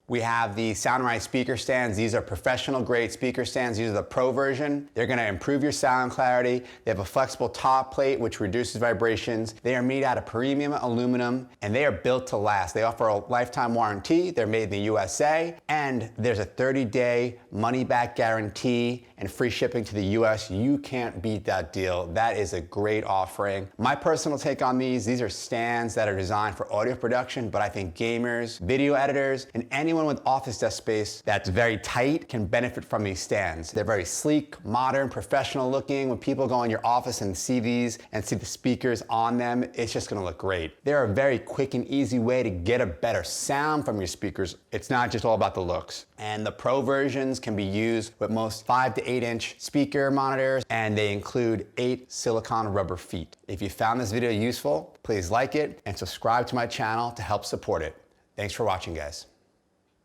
We have the Soundrise speaker stands. These are professional grade speaker stands. These are the Pro version. They're gonna improve your sound clarity. They have a flexible top plate which reduces vibrations. They are made out of premium aluminum and they are built to last. They offer a lifetime warranty. They're made in the USA and there's a 30-day money-back guarantee and free shipping to the US. You can't beat that deal. That is a great offering. My personal take on these are stands that are designed for audio production, but I think gamers, video editors, and anyone with office desk space that's very tight can benefit from these stands. They're very sleek, modern, professional looking. When people go in your office and see these and see the speakers on them, it's just gonna look great. They're a very quick and easy way to get a better sound from your speakers. It's not just all about the looks. And the Pro versions can be used with most 5 to 8 inch speaker monitors, and they include 8 silicone rubber feet. If you found this video useful, please like it and subscribe to my channel to help support it. Thanks for watching, guys.